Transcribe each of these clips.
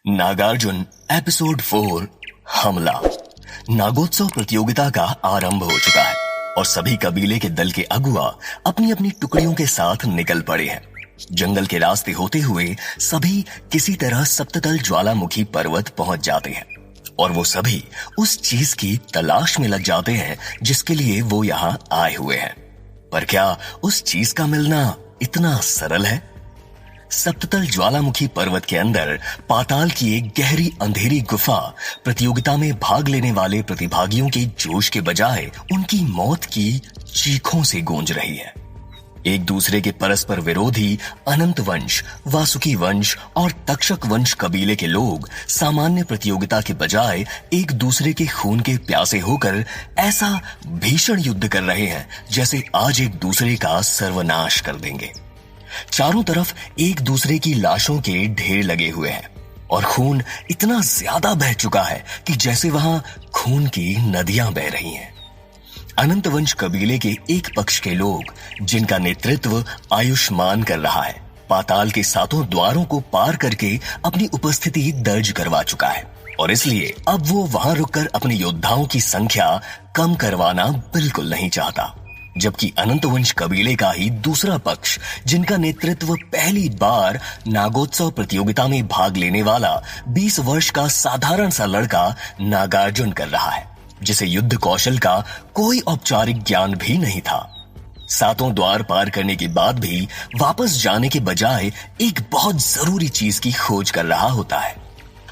Nagarjuna episode 4 हमला। नागोत्सव प्रतियोगिता का आरंभ हो चुका है और सभी कबीले के दल के अगुआ अपनी अपनी टुकड़ियों के साथ निकल पड़े हैं। जंगल के रास्ते होते हुए सभी किसी तरह सप्ततल ज्वालामुखी पर्वत पहुंच जाते हैं और वो सभी उस चीज की तलाश में लग जाते हैं जिसके लिए वो यहाँ आए हुए हैं। पर क्या उस चीज का मिलना इतना सरल है? सप्ततल ज्वालामुखी पर्वत के अंदर पाताल की एक गहरी अंधेरी गुफा प्रतियोगिता में भाग लेने वाले प्रतिभागियों के जोश के बजाय उनकी मौत की चीखों से गूंज रही है। एक दूसरे के परस्पर विरोधी अनंत वंश, वासुकी वंश और तक्षक वंश कबीले के लोग सामान्य प्रतियोगिता के बजाय एक दूसरे के खून के प्यासे होकर ऐसा भीषण युद्ध कर रहे हैं जैसे आज एक दूसरे का सर्वनाश कर देंगे। चारों तरफ एक दूसरे की लाशों के ढेर लगे हुए हैं और खून इतना ज्यादा बह चुका है कि जैसे वहां खून की नदियां बह रही हैं। अनंत वंश कबीले के एक पक्ष के लोग, जिनका नेतृत्व आयुष्मान कर रहा है, पाताल के सातों द्वारों को पार करके अपनी उपस्थिति दर्ज करवा चुका है और इसलिए अब वो वहां रुककर अपने योद्धाओं की संख्या कम करवाना बिल्कुल नहीं चाहता। जबकि अनंत वंश कबीले का ही दूसरा पक्ष, जिनका नेतृत्व पहली बार नागोत्सव प्रतियोगिता में भाग लेने वाला 20 वर्ष का साधारण सा लड़का नागार्जुन कर रहा है, जिसे युद्ध कौशल का कोई औपचारिक ज्ञान भी नहीं था, सातों द्वार पार करने के बाद भी वापस जाने के बजाय एक बहुत जरूरी चीज की खोज कर रहा होता है।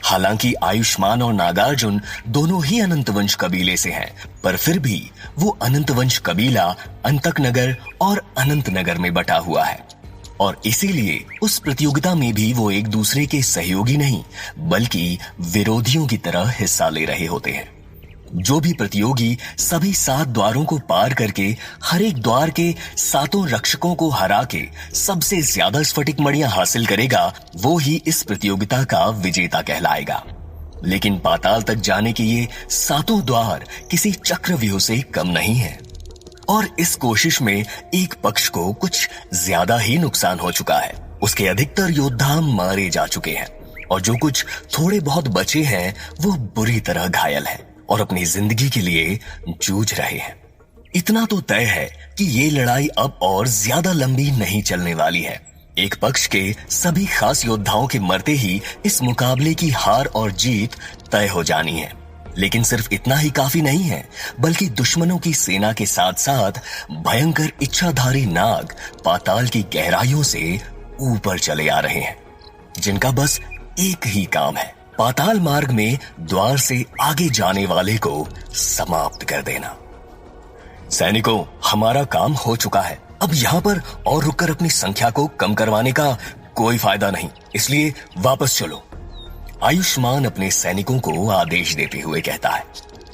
हालांकि आयुष्मान और नागार्जुन दोनों ही अनंत वंश कबीले से हैं, पर फिर भी वो अनंत वंश कबीला अंतक नगर और अनंत नगर में बटा हुआ है और इसीलिए उस प्रतियोगिता में भी वो एक दूसरे के सहयोगी नहीं बल्कि विरोधियों की तरह हिस्सा ले रहे होते हैं। जो भी प्रतियोगी सभी 7 द्वारों को पार करके हर एक द्वार के सातों रक्षकों को हरा के सबसे ज्यादा स्फटिक मणियां हासिल करेगा, वो ही इस प्रतियोगिता का विजेता कहलाएगा। लेकिन पाताल तक जाने के ये सातों द्वार किसी चक्रव्यूह से कम नहीं है और इस कोशिश में एक पक्ष को कुछ ज्यादा ही नुकसान हो चुका है। उसके अधिकतर योद्धा मारे जा चुके हैं और जो कुछ थोड़े बहुत बचे हैं वो बुरी तरह घायल हैं और अपनी जिंदगी के लिए जूझ रहे हैं। इतना तो तय है कि ये लड़ाई अब और ज्यादा लंबी नहीं चलने वाली है। एक पक्ष के सभी खास योद्धाओं के मरते ही इस मुकाबले की हार और जीत तय हो जानी है। लेकिन सिर्फ इतना ही काफी नहीं है, बल्कि दुश्मनों की सेना के साथ साथ भयंकर इच्छाधारी नाग पाताल की गहराइयों से ऊपर चले आ रहे हैं, जिनका बस एक ही काम है, पाताल मार्ग में द्वार से आगे जाने वाले को समाप्त कर देना। सैनिकों, हमारा काम हो चुका है। अब यहाँ पर और रुककर अपनी संख्या को कम करवाने का कोई फायदा नहीं, इसलिए वापस चलो, आयुष्मान अपने सैनिकों को आदेश देते हुए कहता है।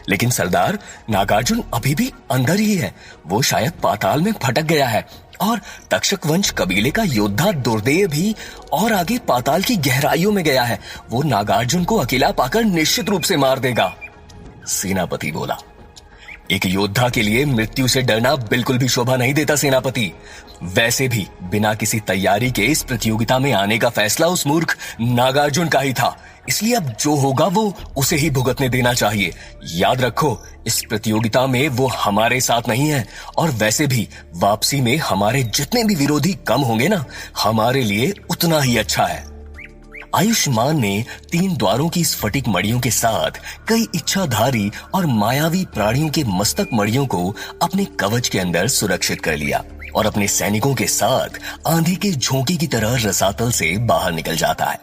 लेकिन सरदार, नागार्जुन अभी भी अंदर ही है, वो शायद पाताल में भटक गया है और तक्षक वंश कबीले का योद्धा दुर्देव भी और आगे पाताल की गहराइयों में गया है। वो नागार्जुन को अकेला पाकर निश्चित रूप से मार देगा, सेनापति बोला। एक योद्धा के लिए मृत्यु से डरना बिल्कुल भी शोभा नहीं देता सेनापति। वैसे भी बिना किसी तैयारी के इस प्रतियोगिता में आने का फैसला उस मूर्ख नागार्जुन का ही था, इसलिए अब जो होगा वो उसे ही भुगतने देना चाहिए। याद रखो, इस प्रतियोगिता में वो हमारे साथ नहीं है और वैसे भी वापसी में हमारे जितने भी विरोधी कम होंगे ना, हमारे लिए उतना ही अच्छा है। आयुष्मान ने 3 द्वारों की स्फटिक मणियों के साथ कई इच्छाधारी और मायावी प्राणियों के मस्तक मणियों को अपने कवच के अंदर सुरक्षित कर लिया और अपने सैनिकों के साथ आंधी के झोंके की तरह रसातल से बाहर निकल जाता है।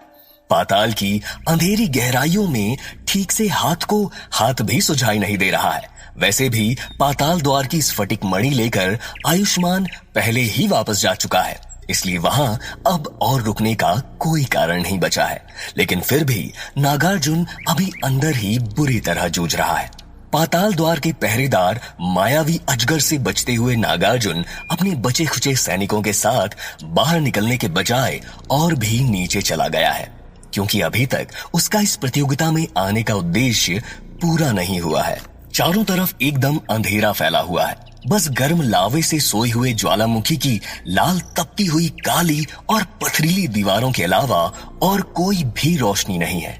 पाताल की अंधेरी गहराइयों में ठीक से हाथ को हाथ भी सुझाई नहीं दे रहा है। वैसे भी पाताल द्वार की स्फटिक मणि लेकर आयुष्मान पहले ही वापस जा चुका है, इसलिए वहां अब और रुकने का कोई कारण नहीं बचा है। लेकिन फिर भी नागार्जुन अभी अंदर ही बुरी तरह जूझ रहा है। पाताल द्वार के पहरेदार मायावी अजगर से बचते हुए नागार्जुन अपने बचे खुचे सैनिकों के साथ बाहर निकलने के बजाय और भी नीचे चला गया है, क्योंकि अभी तक उसका इस प्रतियोगिता में आने का उद्देश्य पूरा नहीं हुआ है। चारों तरफ एकदम अंधेरा फैला हुआ है, बस गर्म लावे से सोए हुए ज्वालामुखी की लाल तपती हुई काली और पथरीली दीवारों के अलावा और कोई भी रोशनी नहीं है।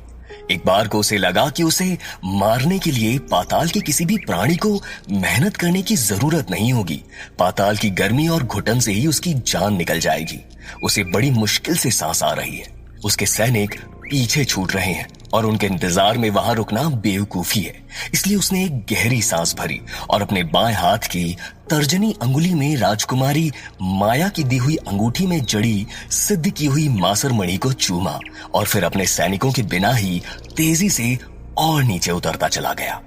एक बार को उसे लगा कि उसे मारने के लिए पाताल के किसी भी प्राणी को मेहनत करने की जरूरत नहीं होगी। पाताल की गर्मी और घुटन से ही उसकी जान निकल जाएगी। उसे बड़ी मुश्किल से सांस आ रही है। उसके सैनिक पीछे छूट रहे हैं और उनके इंतजार में वहां रुकना बेवकूफी है। इसलिए उसने एक गहरी सांस भरी और अपने बाएं हाथ की तर्जनी अंगुली में राजकुमारी माया की दी हुई अंगूठी में जड़ी सिद्ध की हुई मासर मणि को चूमा और फिर अपने सैनिकों के बिना ही तेजी से और नीचे उतरता चला गया।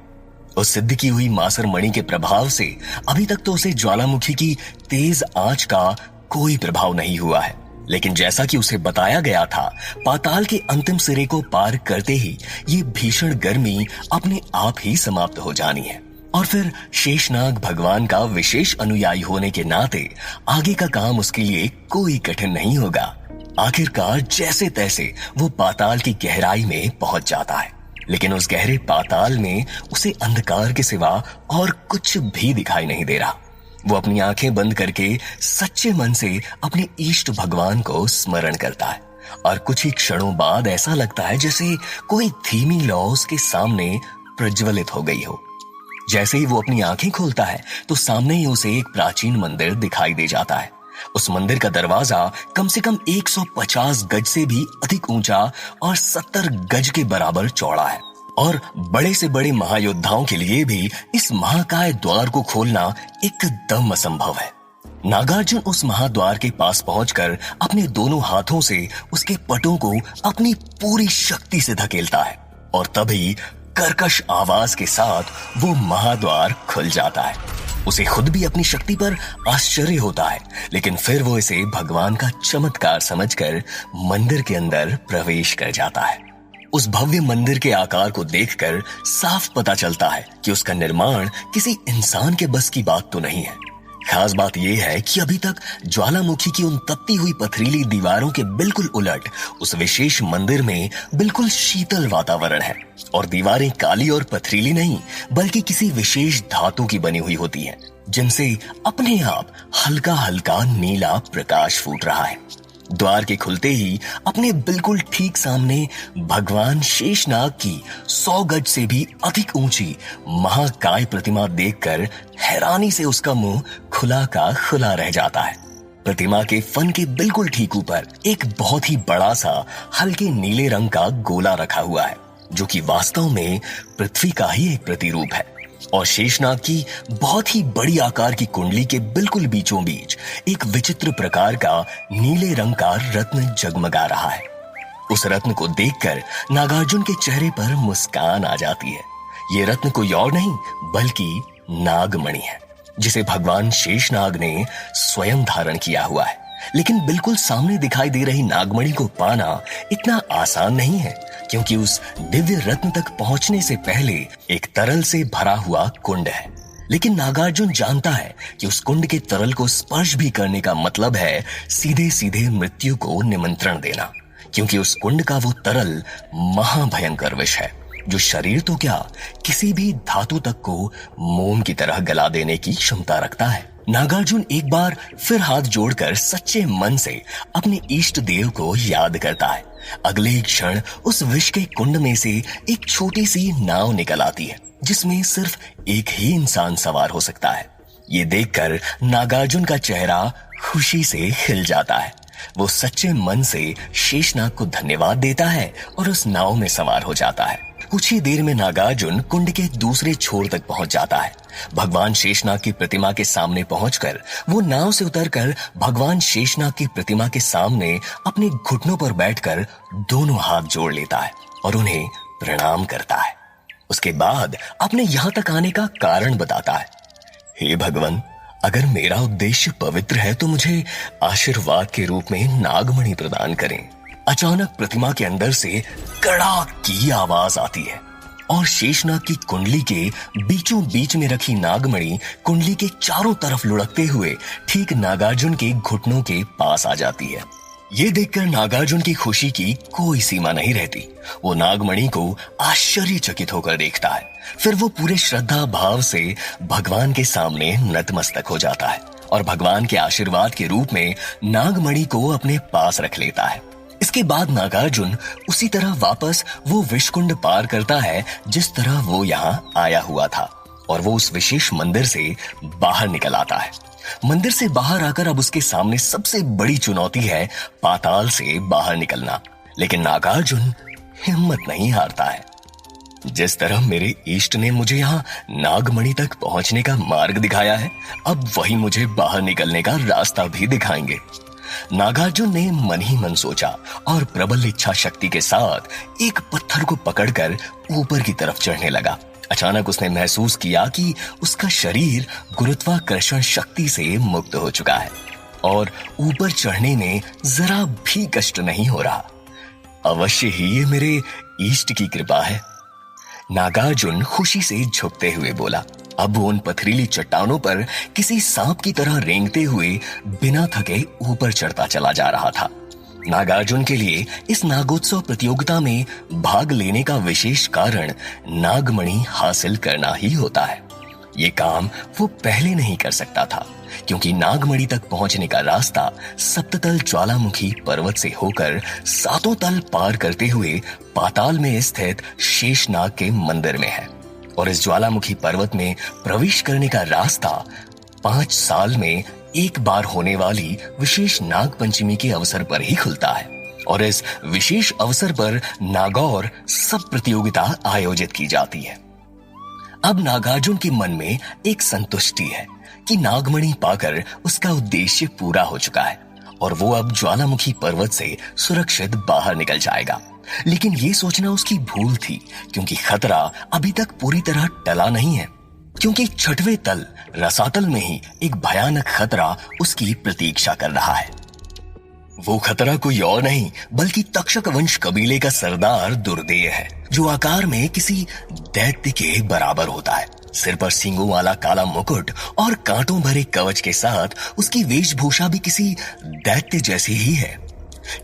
उस सिद्ध की हुई मासर मणि के प्रभाव से अभी तक तो उसे ज्वालामुखी की तेज आंच का कोई प्रभाव नहीं हुआ है, लेकिन जैसा कि उसे बताया गया था, पाताल के अंतिम सिरे को पार करते ही ये भीषण गर्मी अपने आप ही समाप्त हो जानी है और फिर शेषनाग भगवान का विशेष अनुयायी होने के नाते आगे का काम उसके लिए कोई कठिन नहीं होगा। आखिरकार जैसे तैसे वो पाताल की गहराई में पहुंच जाता है, लेकिन उस गहरे पाताल में उसे अंधकार के सिवा और कुछ भी दिखाई नहीं दे रहा। वो अपनी आंखें बंद करके सच्चे मन से अपने इष्ट भगवान को स्मरण करता है और कुछ ही क्षणों बाद ऐसा लगता है जैसे कोई धीमी लौ उसके सामने प्रज्वलित हो गई हो। जैसे ही वो अपनी आंखें खोलता है तो सामने ही उसे एक प्राचीन मंदिर दिखाई दे जाता है। उस मंदिर का दरवाजा कम से कम 150 गज से भी अधिक ऊंचा और 70 गज के बराबर चौड़ा है और बड़े से बड़े महायोद्धाओं के लिए भी इस महाकाय द्वार को खोलना एकदम असंभव है। नागार्जुन उस महाद्वार के पास पहुंचकर अपने दोनों हाथों से उसके पटों को अपनी पूरी शक्ति से धकेलता है और तभी कर्कश आवाज के साथ वो महाद्वार खुल जाता है। उसे खुद भी अपनी शक्ति पर आश्चर्य होता है, लेकिन फिर वो इसे भगवान का चमत्कार समझकर मंदिर के अंदर प्रवेश कर जाता है। उस भव्य मंदिर के आकार को देखकर साफ पता चलता है कि उसका निर्माण किसी इंसान के बस की बात तो नहीं है। खास बात यह है कि अभी तक ज्वालामुखी की उन तपती हुई पथरीली दीवारों के बिल्कुल उलट उस विशेष मंदिर में बिल्कुल शीतल वातावरण है और दीवारें काली और पथरीली नहीं बल्कि किसी विशेष धातु की बनी हुई होती हैं, जिनसे अपने आप हल्का हल्का नीला प्रकाश फूट रहा है। द्वार के खुलते ही अपने बिल्कुल ठीक सामने भगवान शेषनाग की 100 गज से भी अधिक ऊंची महाकाय प्रतिमा देखकर हैरानी से उसका मुंह खुला का खुला रह जाता है। प्रतिमा के फन के बिल्कुल ठीक ऊपर एक बहुत ही बड़ा सा हल्के नीले रंग का गोला रखा हुआ है, जो कि वास्तव में पृथ्वी का ही एक प्रतिरूप है और शेषनाग की बहुत ही बड़ी आकार की कुंडली के बिल्कुल बीचों बीच एक विचित्र प्रकार का नीले रंग का रत्न जगमगा रहा है। उस रत्न को देखकर नागार्जुन के चेहरे पर मुस्कान आ जाती है। ये रत्न कोई और नहीं बल्कि नागमणि है, जिसे भगवान शेषनाग ने स्वयं धारण किया हुआ है। लेकिन बिल्कुल सामने दिखाई दे रही नागमणि को पाना इतना आसान नहीं है, क्योंकि उस दिव्य रत्न तक पहुंचने से पहले एक तरल से भरा हुआ कुंड है। लेकिन नागार्जुन जानता है कि उस कुंड के तरल को स्पर्श भी करने का मतलब है सीधे सीधे मृत्यु को निमंत्रण देना, क्योंकि उस कुंड का वो तरल महाभयंकर विष है, जो शरीर तो क्या किसी भी धातु तक को मोम की तरह गला देने की क्षमता रखता है। नागार्जुन एक बार फिर हाथ जोड़कर सच्चे मन से अपने इष्ट देव को याद करता है। अगले ही क्षण उस विष के कुंड में से एक छोटी सी नाव निकल आती है, जिसमें सिर्फ एक ही इंसान सवार हो सकता है। ये देखकर नागार्जुन का चेहरा खुशी से खिल जाता है। वो सच्चे मन से शेषनाग को धन्यवाद देता है और उस नाव में सवार हो जाता है। कुछ ही देर में नागार्जुन कुंड के दूसरे छोर तक पहुंच जाता है। भगवान शेषनाग की प्रतिमा के सामने पहुंचकर वो नाव से उतरकर भगवान शेषनाग की प्रतिमा के सामने अपने घुटनों पर बैठकर दोनों हाथ जोड़ लेता है और उन्हें प्रणाम करता है। उसके बाद अपने यहाँ तक आने का कारण बताता है। हे भगवान, अगर मेरा उद्देश्य पवित्र है तो मुझे आशीर्वाद के रूप में नागमणि प्रदान करें। अचानक प्रतिमा के अंदर से कड़ाक की आवाज आती है और शेषनाग की कुंडली के बीचों बीच में रखी नागमणि कुंडली के चारों तरफ लुढ़कते हुए ठीक नागार्जुन के घुटनों के पास आ जाती है। ये देखकर नागार्जुन की खुशी की कोई सीमा नहीं रहती। वो नागमणि को आश्चर्यचकित होकर देखता है। फिर वो पूरे श्रद्धा भाव से भगवान के सामने नतमस्तक हो जाता है और भगवान के आशीर्वाद के रूप में नागमणि को अपने पास रख लेता है। इसके इसके बाद नागार्जुन उसी तरह वापस वो विषकुंड पार करता है जिस तरह वो यहाँ आया हुआ था, और वो उस विशेष मंदिर से बाहर निकल आता है। मंदिर से बाहर आकर अब उसके सामने सबसे बड़ी चुनौती है पाताल से बाहर निकलना। लेकिन नागार्जुन हिम्मत नहीं हारता है। जिस तरह मेरे इष्ट ने मुझे यहाँ नागमणि तक पहुंचने का मार्ग दिखाया है, अब वही मुझे बाहर निकलने का रास्ता भी दिखाएंगे। नागार्जुन ने मन ही मन सोचा और प्रबल इच्छा शक्ति के साथ एक पत्थर को पकड़कर ऊपर की तरफ चढ़ने लगा। अचानक उसने महसूस किया कि उसका शरीर गुरुत्वाकर्षण शक्ति से मुक्त हो चुका है और ऊपर चढ़ने में जरा भी कष्ट नहीं हो रहा। अवश्य ही ये मेरे इष्ट की कृपा है, नागार्जुन खुशी से झुकते हुए बोला। अब वो उन पथरीली चट्टानों पर किसी सांप की तरह रेंगते हुए बिना थके ऊपर चढ़ता चला जा रहा था। नागार्जुन के लिए इस नागोत्सव प्रतियोगिता में भाग लेने का विशेष कारण नागमणि हासिल करना ही होता है। ये काम वो पहले नहीं कर सकता था, क्योंकि नागमणि तक पहुंचने का रास्ता सप्ततल ज्वालामुखी पर्वत से होकर सातों तल पार करते हुए पाताल में स्थित शेषनाग के मंदिर में है, और इस ज्वालामुखी पर्वत में प्रवेश करने का रास्ता 5 साल में एक बार होने वाली विशेष नाग पंचमी के अवसर पर ही खुलता है। और इस विशेष अवसर पर नागौर सब प्रतियोगिता आयोजित की जाती है। अब नागार्जुन के मन में एक संतुष्टि है कि नागमणि पाकर उसका उद्देश्य पूरा हो चुका है और वो अब ज्वालामुखी पर्वत से सुरक्षित बाहर निकल जाएगा। लेकिन ये सोचना उसकी भूल थी, क्योंकि खतरा अभी तक पूरी तरह टला नहीं है, क्योंकि 6वें तल रसातल में ही एक भयानक खतरा उसकी प्रतीक्षा कर रहा है। वो खतरा कोई और नहीं बल्कि तक्षक वंश कबीले का सरदार दुर्देय है, जो आकार में किसी दैत्य के बराबर होता है। सिर पर सींगों वाला काला मुकुट और कांटों भरे कवच के साथ उसकी वेशभूषा भी किसी दैत्य जैसी ही है।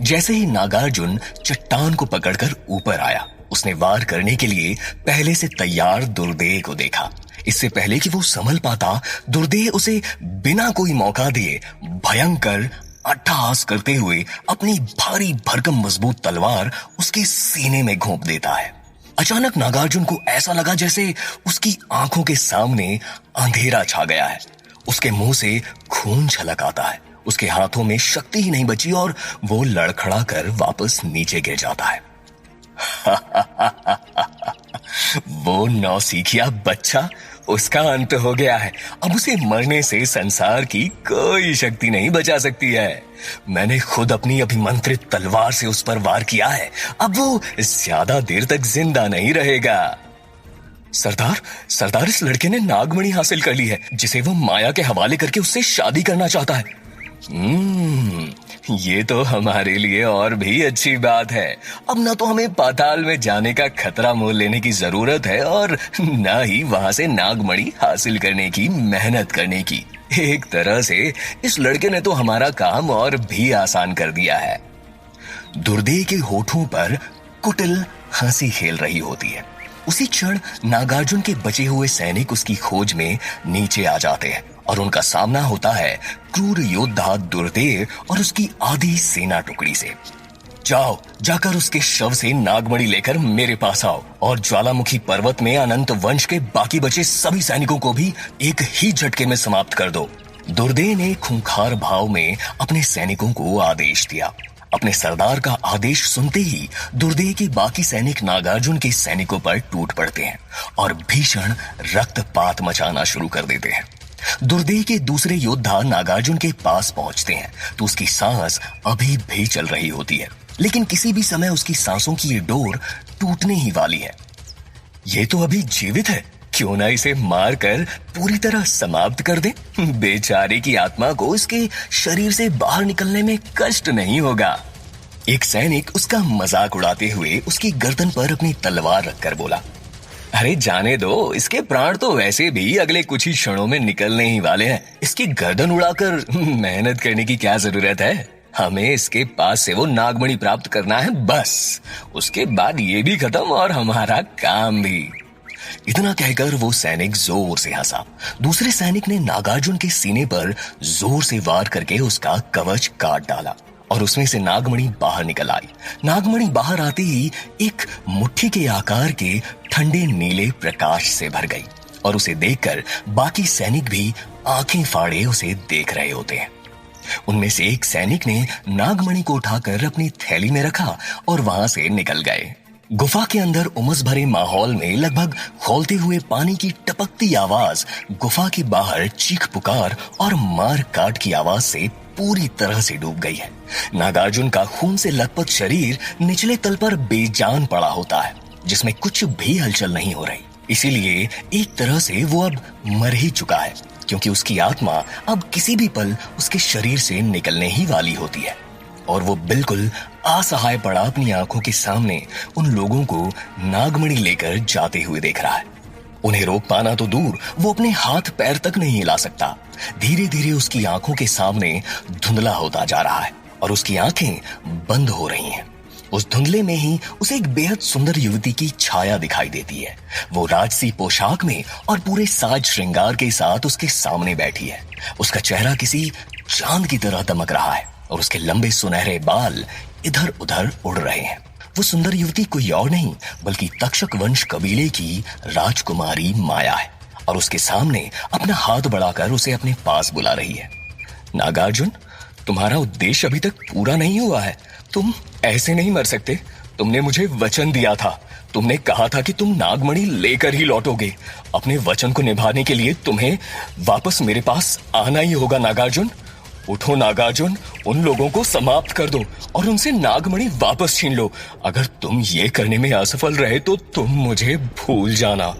जैसे ही नागार्जुन चट्टान को पकड़कर ऊपर आया, उसने वार करने के लिए पहले से तैयार दुर्देय को देखा। इससे पहले कि वो संभल पाता, दुर्देय उसे बिना कोई मौका दिए भयंकर अट्टहास करते हुए अपनी भारी भरकम मजबूत तलवार उसके सीने में घोंप देता है। अचानक नागार्जुन को ऐसा लगा जैसे उसकी आंखों के सामने अंधेरा छा गया है। उसके मुंह से खून छलक आता है, उसके हाथों में शक्ति ही नहीं बची और वो लड़खड़ा कर वापस नीचे गिर जाता है। वो नौसिखिया बच्चा, उसका अंत हो गया है। अब उसे मरने से संसार की कोई शक्ति नहीं बचा सकती है। मैंने खुद अपनी अभिमंत्रित तलवार से उस पर वार किया है। अब वो ज्यादा देर तक जिंदा नहीं रहेगा। सरदार इस लड़के ने नागमणि हासिल कर ली है, जिसे वो माया के हवाले करके उससे शादी करना चाहता है। ये तो हमारे लिए और भी अच्छी बात है। अब ना तो हमें पाताल में जाने का खतरा मोल लेने की जरूरत है और ना ही वहां से नागमणि हासिल करने की मेहनत करने की। एक तरह से इस लड़के ने तो हमारा काम और भी आसान कर दिया है। दुर्देय के होठों पर कुटिल हंसी खेल रही होती है। उसी क्षण नागार्जुन के बचे हुए सैनिक उसकी खोज में नीचे आ जाते हैं और उनका सामना होता है क्रूर योद्धा दुर्देय और उसकी आधी सेना टुकड़ी से। जाओ, जाकर उसके शव से नागमणि लेकर मेरे पास आओ और ज्वालामुखी पर्वत में अनंत वंश के बाकी बचे सभी सैनिकों को भी एक ही झटके में समाप्त कर दो। दुर्देय ने खूंखार भाव में अपने सैनिकों को आदेश दिया। अपने सरदार का आदेश सुनते ही दुर्देय के बाकी सैनिक नागार्जुन के सैनिकों पर टूट पड़ते हैं और भीषण रक्तपात मचाना शुरू कर देते हैं। दुर्देय के दूसरे योद्धा नागार्जुन के पास पहुंचते हैं तो उसकी सांस अभी भी चल रही होती है, लेकिन किसी भी समय उसकी सांसों की ये डोर टूटने ही वाली है। ये तो अभी जीवित है, क्यों ना इसे मारकर पूरी तरह समाप्त कर दे। बेचारे की आत्मा को इसके शरीर से बाहर निकलने में कष्ट नहीं होगा। एक सैनिक उसका मजाक उड़ाते हुए उसकी गर्दन पर अपनी तलवार रखकर बोला, अरे जाने दो, इसके प्राण तो वैसे भी अगले कुछ ही क्षणों में निकलने ही वाले हैं। इसकी गर्दन उड़ाकर मेहनत करने की क्या जरूरत है। हमें इसके पास से वो नागमणि प्राप्त करना है, बस। उसके बाद ये भी खत्म और हमारा काम भी। इतना कहकर वो सैनिक जोर से हंसा। दूसरे सैनिक ने नागार्जुन के सीने पर जोर से वार करके उसका कवच काट डाला और उसमें से नागमणि बाहर निकल आई। नागमणि बाहर आते ही एक मुट्ठी के आकार के ठंडे नीले प्रकाश से भर गई और उसे देखकर बाकी सैनिक भी आंखें फाड़े उसे देख रहे होते हैं। उनमें से एक सैनिक ने नागमणि को उठाकर अपनी थैली में रखा और वहां से निकल गए। गुफा के अंदर उमस भरे माहौल में लगभग खौलते हुए पानी की टपकती आवाज गुफा के बाहर चीख पुकार और मार काट की आवाज से पूरी तरह से डूब गई है। नागार्जुन का खून से लथपथ शरीर निचले तल पर बेजान पड़ा होता है, जिसमें कुछ भी हलचल नहीं हो रही। इसीलिए एक तरह से वो अब मर ही चुका है, क्योंकि उसकी आत्मा अब किसी भी पल उसके शरीर से निकलने ही वाली होती है। और वो बिल्कुल असहाय पड़ा अपनी आंखों के सामने उन लोगों को नागमणि लेकर जाते हुए देख रहा है। उन्हें रोक पाना तो दूर, वो अपने हाथ पैर तक नहीं हिला सकता। धीरे धीरे उसकी आंखों के सामने धुंधला होता जा रहा है और उसकी आंखें बंद हो रही हैं। उस धुंधले में ही उसे एक बेहद सुंदर युवती की छाया दिखाई देती है। वो राजसी पोशाक में और पूरे साज श्रृंगार के साथ उसके सामने बैठी है। उसका चेहरा किसी चांद की तरह दमक रहा है और उसके लंबे सुनहरे बाल इधर उधर उड़ रहे हैं। वो सुंदर युवती कोई और नहीं बल्कि तक्षक वंश कबीले की राजकुमारी माया है और उसके सामने अपना हाथ बढ़ाकर उसे अपने पास बुला रही है। नागार्जुन, तुम्हारा उद्देश्य अभी तक पूरा नहीं हुआ है। तुम ऐसे नहीं मर सकते। तुमने मुझे वचन दिया था। तुमने कहा था कि तुम नागमणि लेकर ही लौटोगे। अपने वचन को निभाने के लिए तुम्हें वापस मेरे पास आना ही होगा नागार्जुन। उठो नागार्जुन, उन लोगों को समाप्त कर दो और उनसे नागमणि वापस छीन लो। अगर तुम ये करने में असफल रहे तो तुम मुझे भूल जाना।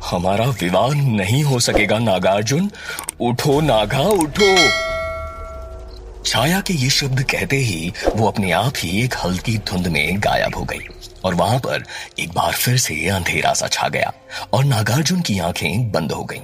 हमारा विवाह नहीं हो सकेगा नागार्जुन। उठो नागा, उठो। छाया के ये शब्द कहते ही वो अपने आप ही एक हल्की धुंध में गायब हो गई और वहां पर एक बार फिर से अंधेरा सा छा गया और नागार्जुन की आंखें बंद हो गईं।